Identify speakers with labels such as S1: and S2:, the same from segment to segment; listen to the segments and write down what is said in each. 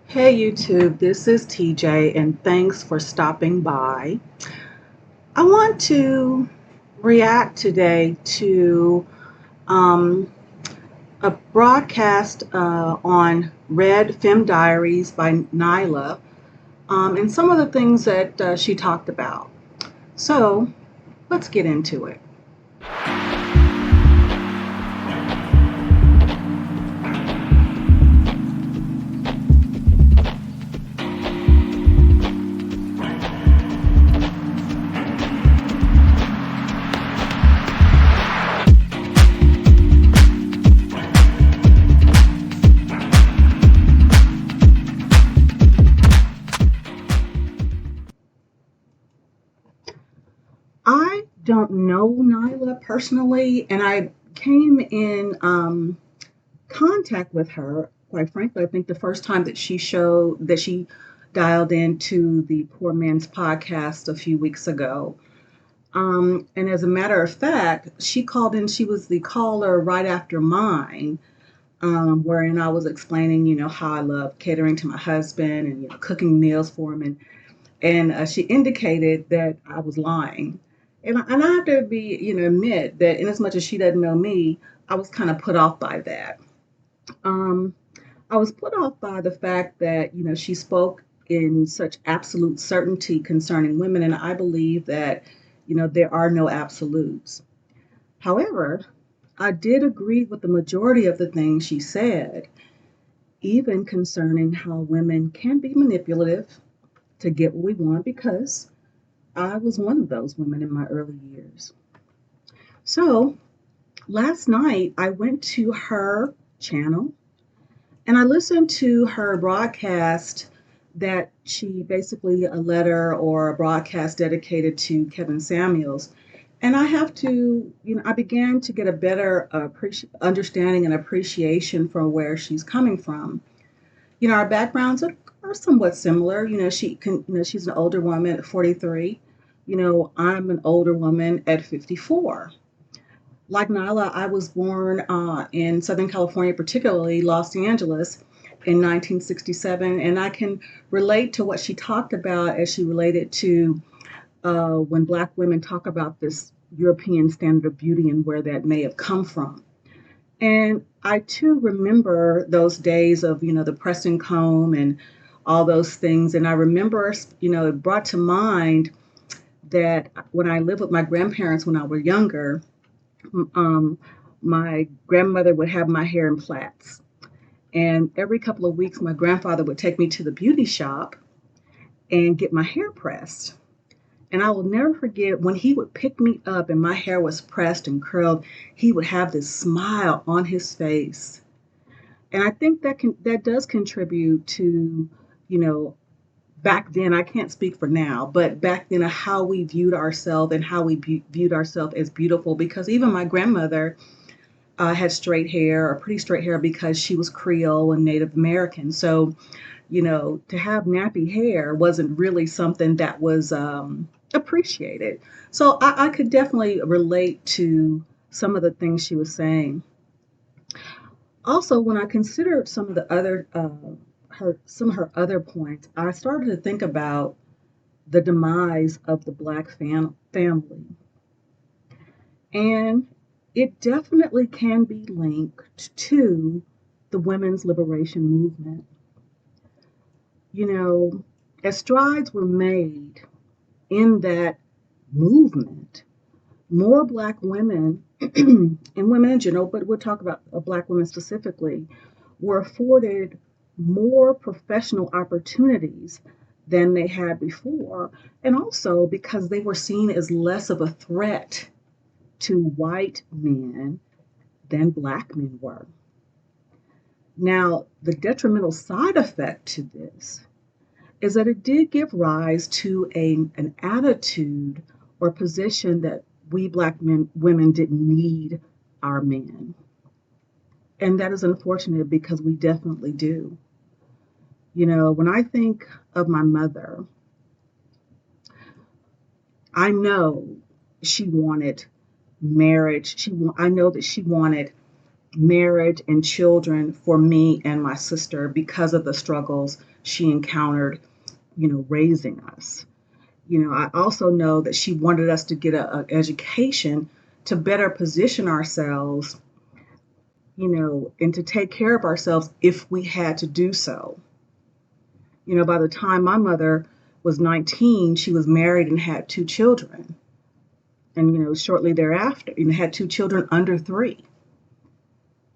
S1: Hey YouTube, this is TJ and thanks for stopping by. I want to react today to um, a broadcast on Red Femme Diaries by Naila and some of the things that she talked about. So let's get into it. I don't know Nyla personally, and I came in contact with her, quite frankly, I think the first time that she dialed into the Poor Man's podcast a few weeks ago. And as a matter of fact, she called in, she was the caller right after mine, wherein I was explaining, how I love catering to my husband and, cooking meals for him. And she indicated that I was lying. And I have to be, admit that in as much as she doesn't know me, I was kind of put off by that. Um, I was put off by the fact that, she spoke in such absolute certainty concerning women, and I believe that, there are no absolutes. However, I did agree with the majority of the things she said, even concerning how women can be manipulative to get what we want, because I was one of those women in my early years. So last night, I went to her channel and I listened to her broadcast that she basically a letter or a broadcast dedicated to Kevin Samuels. And I have to, I began to get a better understanding and appreciation for where she's coming from. Our backgrounds are somewhat similar. She's an older woman at 43. I'm an older woman at 54. Like Nyla, I was born in Southern California, particularly Los Angeles, in 1967, and I can relate to what she talked about as she related to when Black women talk about this European standard of beauty and where that may have come from. And I too remember those days of, the pressing comb and all those things. And I remember, it brought to mind that when I lived with my grandparents when I was younger, um, my grandmother would have my hair in plaits. And every couple of weeks, my grandfather would take me to the beauty shop and get my hair pressed. And I will never forget when he would pick me up and my hair was pressed and curled, he would have this smile on his face. And I think that does contribute to, you know, back then, I can't speak for now, but back then how we viewed ourselves and how we viewed ourselves as beautiful, because even my grandmother had straight hair or pretty straight hair because she was Creole and Native American. So, to have nappy hair wasn't really something that was appreciated. So I could definitely relate to some of the things she was saying. Also, when I considered some of the other some of her other points, I started to think about the demise of the Black family, and it definitely can be linked to the women's liberation movement. You know, as strides were made in that movement, more Black women, and women in general, but we'll talk about Black women specifically, were afforded more professional opportunities than they had before. And also because they were seen as less of a threat to white men than Black men were. Now, the detrimental side effect to this is that it did give rise to an attitude or position that we women didn't need our men. And that is unfortunate because we definitely do. When I think of my mother, I know she wanted marriage. I know that she wanted marriage and children for me and my sister because of the struggles she encountered, raising us. I also know that she wanted us to get an education to better position ourselves, and to take care of ourselves if we had to do so. By the time my mother was 19, she was married and had two children. And, shortly thereafter, had two children under 3.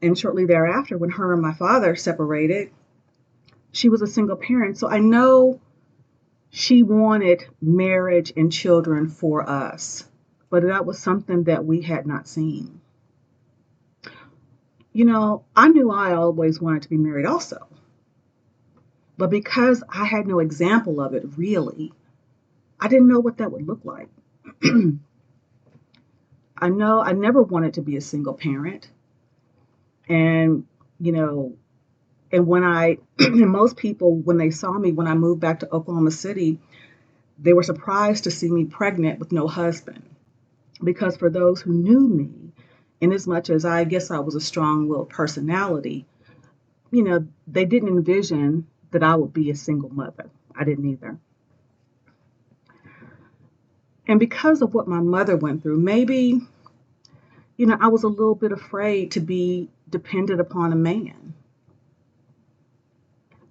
S1: And shortly thereafter, when her and my father separated, she was a single parent. So I know she wanted marriage and children for us, but that was something that we had not seen. I knew I always wanted to be married also. But because I had no example of it really, I didn't know what that would look like. I know I never wanted to be a single parent. And, you know, and when and most people, when they saw me, when I moved back to Oklahoma City, they were surprised to see me pregnant with no husband. Because for those who knew me, in as much as I guess I was a strong-willed personality, they didn't envision that I would be a single mother. I didn't either. And because of what my mother went through, maybe, I was a little bit afraid to be dependent upon a man.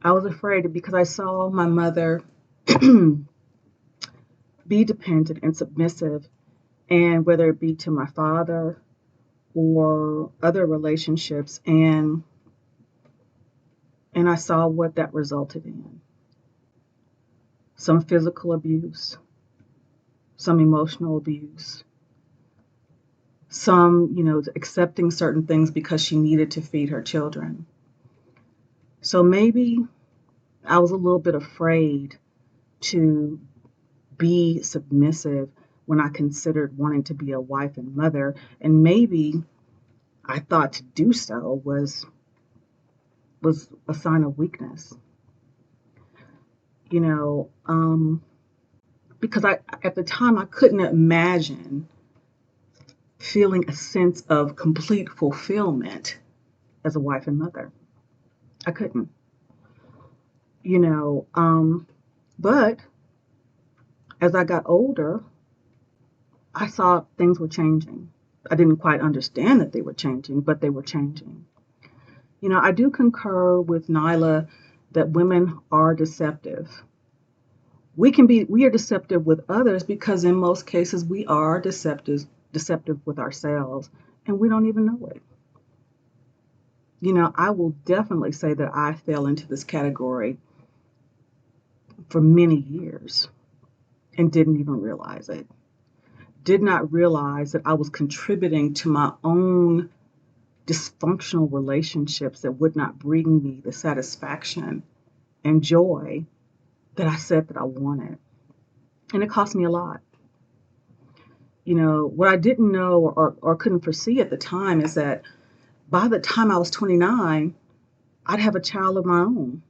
S1: I was afraid because I saw my mother be dependent and submissive, and whether it be to my father or other relationships, and I saw what that resulted in. Some physical abuse, some emotional abuse, some, accepting certain things because she needed to feed her children. So maybe I was a little bit afraid to be submissive when I considered wanting to be a wife and mother. And maybe I thought to do so was a sign of weakness. You know, because at the time I couldn't imagine feeling a sense of complete fulfillment as a wife and mother. I couldn't. You know, but as I got older, I saw things were changing. I didn't quite understand that they were changing, but they were changing. I do concur with Naila that women are deceptive. We are deceptive with others because in most cases we are deceptive with ourselves and we don't even know it. I will definitely say that I fell into this category for many years and didn't even realize it. Did not realize that I was contributing to my own dysfunctional relationships that would not bring me the satisfaction and joy that I said that I wanted. And it cost me a lot. What I didn't know or couldn't foresee at the time is that by the time I was 29, I'd have a child of my own.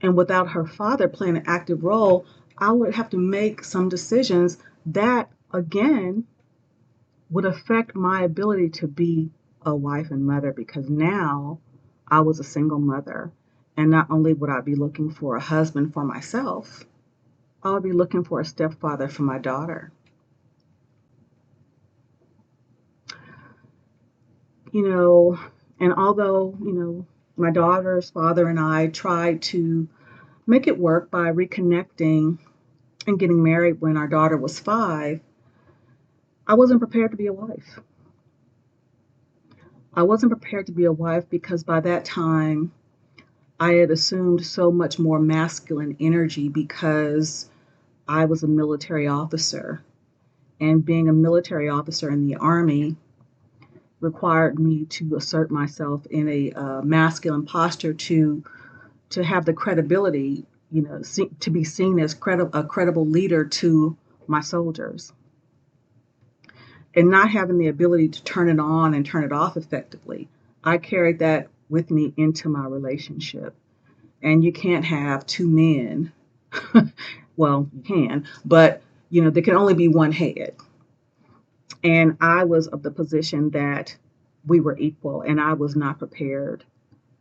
S1: And without her father playing an active role, I would have to make some decisions that, again, would affect my ability to be a wife and mother because now I was a single mother. And not only would I be looking for a husband for myself, I would be looking for a stepfather for my daughter. And although, my daughter's father and I tried to make it work by reconnecting and getting married when our daughter was 5, I wasn't prepared to be a wife. I wasn't prepared to be a wife because by that time I had assumed so much more masculine energy because I was a military officer. And being a military officer in the Army required me to assert myself in a masculine posture to have the credibility, to be seen as a credible leader to my soldiers. And not having the ability to turn it on and turn it off effectively, I carried that with me into my relationship. And you can't have two men. Well, you can, but there can only be one head. And I was of the position that we were equal, and I was not prepared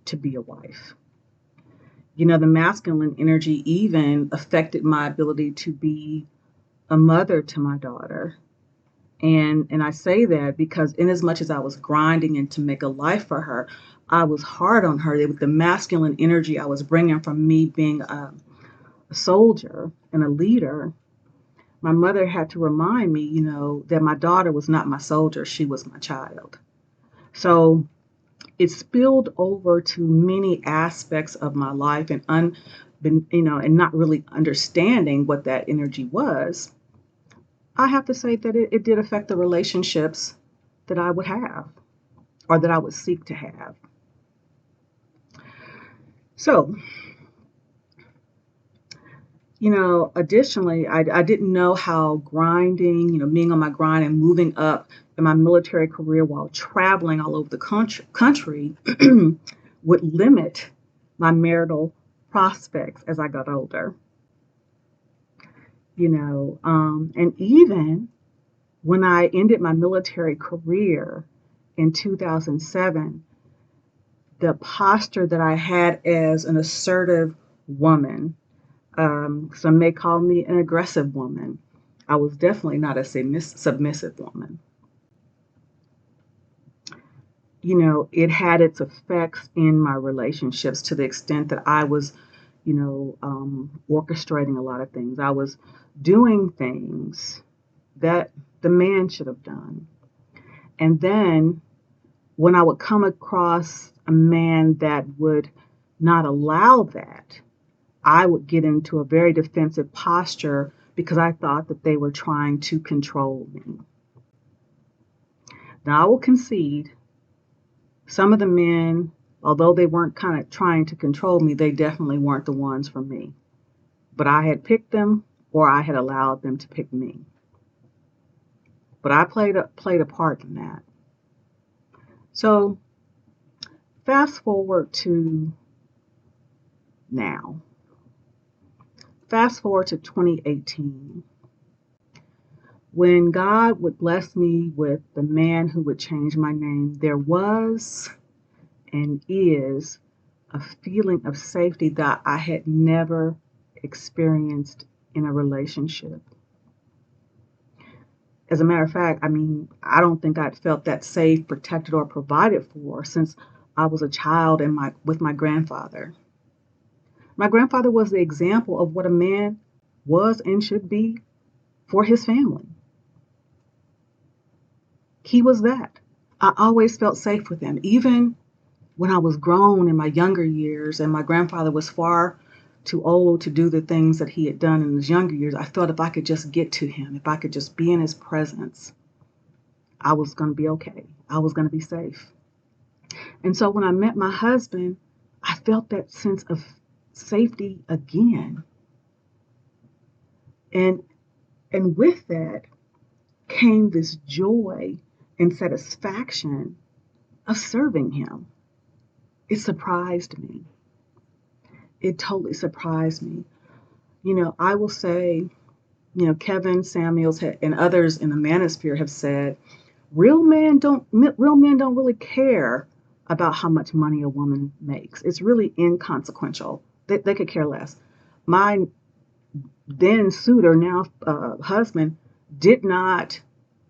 S1: to be a wife. You know, the masculine energy even affected my ability to be a mother to my daughter. And I say that because in as much as I was grinding and to make a life for her, I was hard on her with the masculine energy I was bringing from me being a soldier and a leader. My mother had to remind me, you know, that my daughter was not my soldier, she was my child. So it spilled over to many aspects of my life, and and not really understanding what that energy was. I have to say that it did affect the relationships that I would have or that I would seek to have. So, additionally, I didn't know how grinding, being on my grind and moving up in my military career while traveling all over the country would limit my marital prospects as I got older. And even when I ended my military career in 2007, the posture that I had as an assertive woman, some may call me an aggressive woman. I was definitely not a submissive woman. It had its effects in my relationships to the extent that I was, orchestrating a lot of things. I was doing things that the man should have done. And then when I would come across a man that would not allow that, I would get into a very defensive posture because I thought that they were trying to control me. Now, I will concede some of the men, although they weren't kind of trying to control me, they definitely weren't the ones for me. But I had picked them or I had allowed them to pick me. But I played a part in that. So fast forward to now. Fast forward to 2018. When God would bless me with the man who would change my name, there was and is a feeling of safety that I had never experienced in a relationship. As a matter of fact, I don't think I'd felt that safe, protected, or provided for since I was a child and with my grandfather. My grandfather was the example of what a man was and should be for his family. He was that. I always felt safe with him, even when I was grown in my younger years and my grandfather was far too old to do the things that he had done in his younger years. I thought if I could just get to him, if I could just be in his presence, I was going to be okay. I was going to be safe. And so when I met my husband, I felt that sense of safety again. And with that came this joy and satisfaction of serving him. It surprised me. It totally surprised me. I will say, Kevin Samuels and others in the manosphere have said, real men don't really care about how much money a woman makes. It's really inconsequential. They could care less. My then suitor, now husband, did not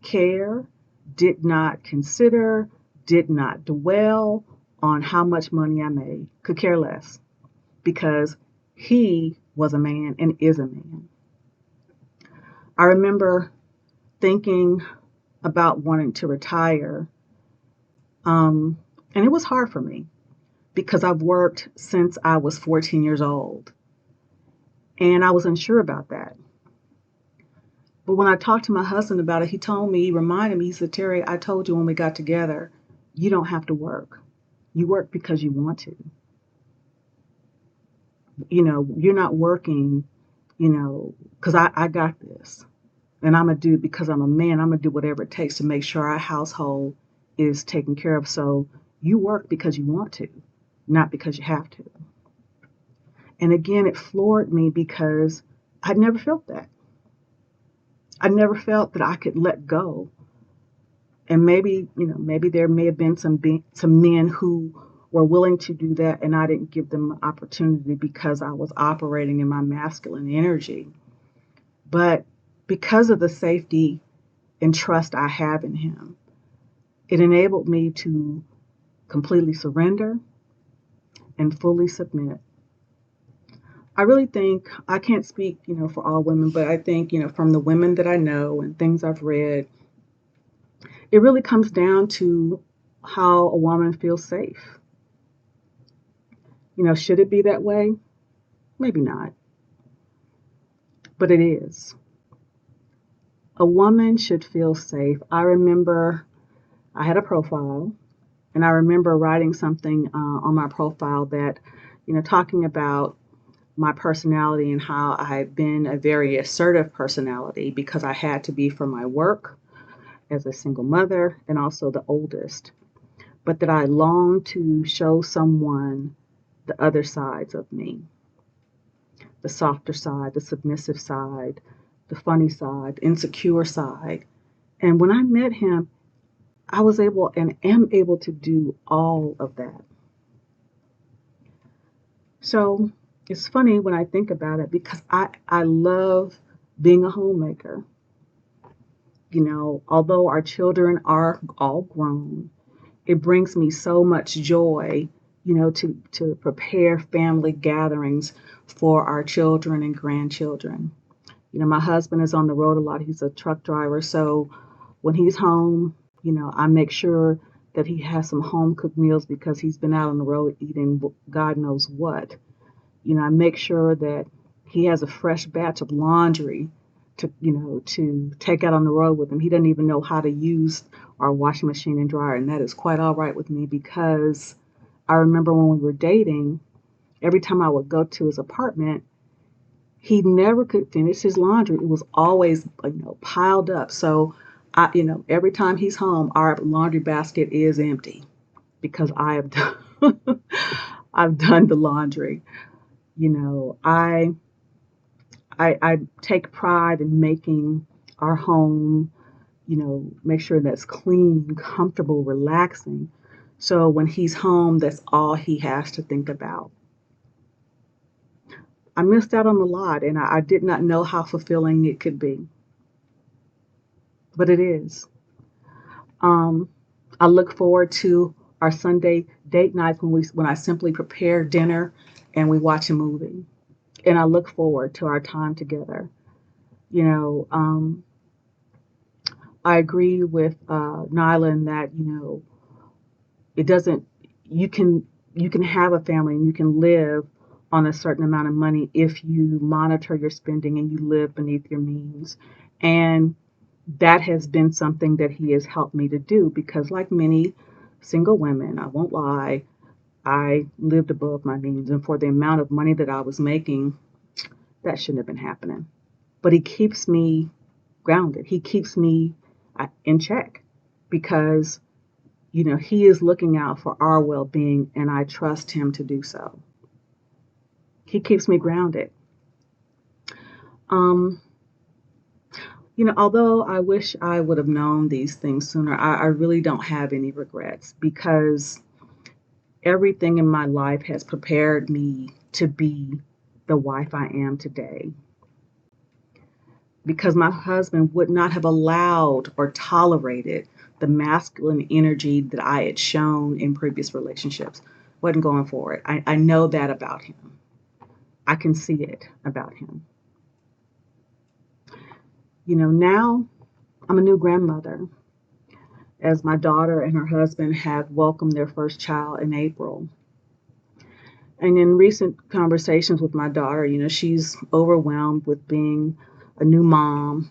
S1: care, did not consider, did not dwell on how much money I made. Could care less because he was a man and is a man. I remember thinking about wanting to retire. And it was hard for me because I've worked since I was 14 years old. And I was unsure about that. But when I talked to my husband about it, he reminded me, he said, Terry, I told you when we got together, you don't have to work. You work because you want to. You're not working, because I got this. And I'm going to do, because I'm a man, I'm going to do whatever it takes to make sure our household is taken care of. So you work because you want to, not because you have to. And again, it floored me because I'd never felt that. I never felt that I could let go And maybe, maybe there may have been some men who were willing to do that, and I didn't give them an opportunity because I was operating in my masculine energy. But because of the safety and trust I have in him, it enabled me to completely surrender and fully submit. I really think, I can't speak, for all women, but I think, from the women that I know and things I've read, it really comes down to how a woman feels safe. Should it be that way? Maybe not, but it is. A woman should feel safe. I remember I had a profile, and I remember writing something on my profile that, talking about my personality and how I've been a very assertive personality because I had to be for my work as a single mother and also the oldest, but that I long to show someone the other sides of me, the softer side, the submissive side, the funny side, the insecure side. And when I met him, I was able and am able to do all of that. So it's funny when I think about it because I love being a homemaker. Although our children are all grown, it brings me so much joy, to prepare family gatherings for our children and grandchildren. My husband is on the road a lot. He's a truck driver. So when he's home, I make sure that he has some home cooked meals because he's been out on the road eating God knows what. I make sure that he has a fresh batch of laundry to take out on the road with him. He doesn't even know how to use our washing machine and dryer, and that is quite all right with me because I remember when we were dating, every time I would go to his apartment, he never could finish his laundry. It was always, piled up. So every time he's home, our laundry basket is empty because I have done, I've done the laundry. I take pride in making our home, make sure that's clean, comfortable, relaxing. So when he's home, that's all he has to think about. I missed out on a lot, and I did not know how fulfilling it could be, but it is. Um, I look forward to our Sunday date nights when I simply prepare dinner and we watch a movie, and I look forward to our time together. You know, um, I agree with Nyla in that it doesn't. You can have a family and you can live on a certain amount of money if you monitor your spending and you live beneath your means. And that has been something that he has helped me to do because, like many single women, I won't lie, I lived above my means. And for the amount of money that I was making, that shouldn't have been happening. But he keeps me grounded. He keeps me in check because, he is looking out for our well being, and I trust him to do so. He keeps me grounded. Um, although I wish I would have known these things sooner, I really don't have any regrets because everything in my life has prepared me to be the wife I am today. Because my husband would not have allowed or tolerated the masculine energy that I had shown in previous relationships. Wasn't going for it. I know that about him. I can see it about him. Now I'm a new grandmother as my daughter and her husband have welcomed their first child in April. And in recent conversations with my daughter, she's overwhelmed with being a new mom.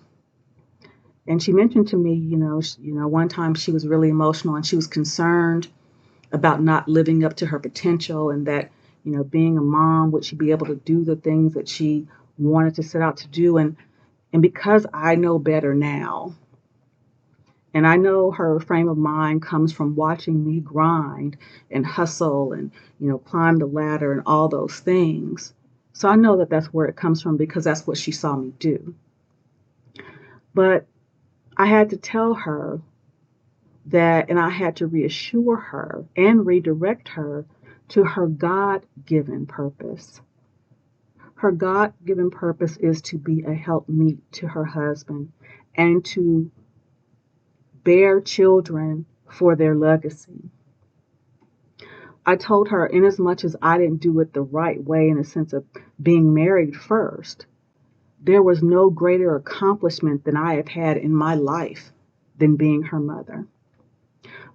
S1: And she mentioned to me, one time she was really emotional and she was concerned about not living up to her potential and that, being a mom, would she be able to do the things that she wanted to set out to do? And because I know better now, and I know her frame of mind comes from watching me grind and hustle and, climb the ladder and all those things. So I know that that's where it comes from because that's what she saw me do. But I had to tell her and I had to reassure her and redirect her to her God-given purpose. Her God-given purpose is to be a helpmeet to her husband and to bear children for their legacy. I told her, inasmuch as I didn't do it the right way in a sense of being married first, there was no greater accomplishment than I have had in my life than being her mother.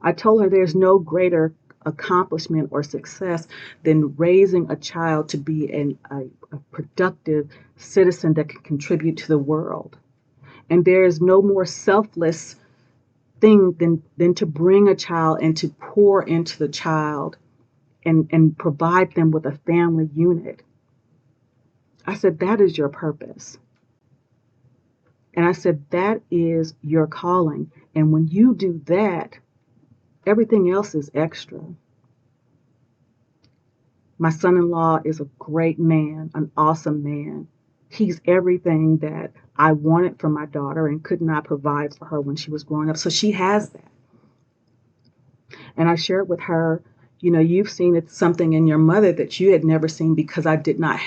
S1: I told her there's no greater accomplishment or success than raising a child to be a productive citizen that can contribute to the world. And there is no more selfless thing than to bring a child and to pour into the child and provide them with a family unit. I said, that is your purpose. And I said, that is your calling. And when you do that, everything else is extra. My son-in-law is a great man, an awesome man. He's everything that I wanted for my daughter and could not provide for her when she was growing up. So she has that. And I shared with her, you've seen it, something in your mother that you had never seen because I did not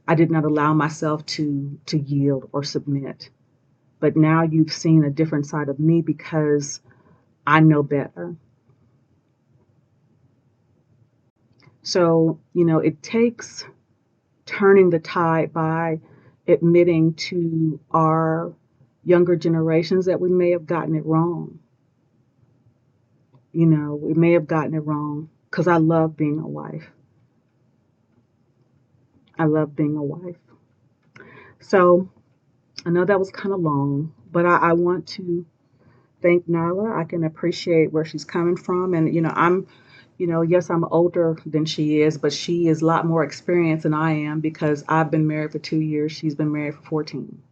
S1: allow myself to yield or submit. But now you've seen a different side of me because I know better. So, it takes turning the tide by admitting to our younger generations that we may have gotten it wrong. We may have gotten it wrong because I love being a wife. I love being a wife. So I know that was kind of long, but I want to thank Nyla. I can appreciate where she's coming from. And, yes, I'm older than she is, but she is a lot more experienced than I am because I've been married for 2 years. She's been married for 14.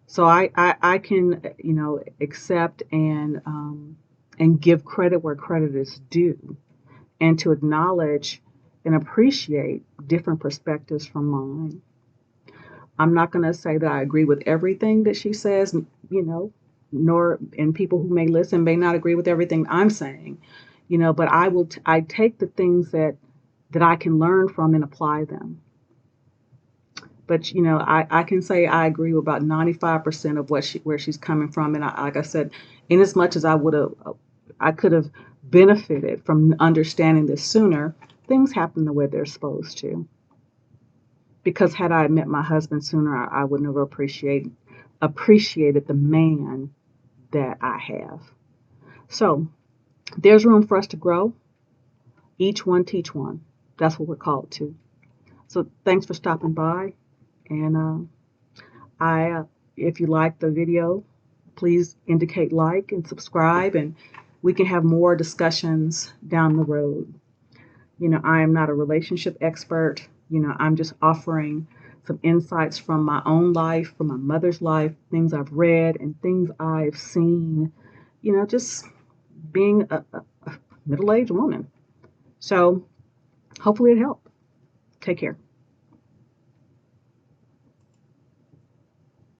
S1: So I can, accept and give credit where credit is due and to acknowledge and appreciate different perspectives from mine. I'm not going to say that I agree with everything that she says, and people who may listen may not agree with everything I'm saying, but I take the things that I can learn from and apply them. But I can say I agree with about 95% of where she's coming from, and like I said, in as much as I could have benefited from understanding this sooner, things happen the way they're supposed to. Because had I met my husband sooner, I would never appreciated the man that I have. So there's room for us to grow. Each one teach one. That's what we're called to. So thanks for stopping by. And if you like the video, please indicate like and subscribe, and we can have more discussions down the road. I am not a relationship expert. I'm just offering some insights from my own life, from my mother's life, things I've read and things I've seen, just being a middle-aged woman. So hopefully it helped. Take care.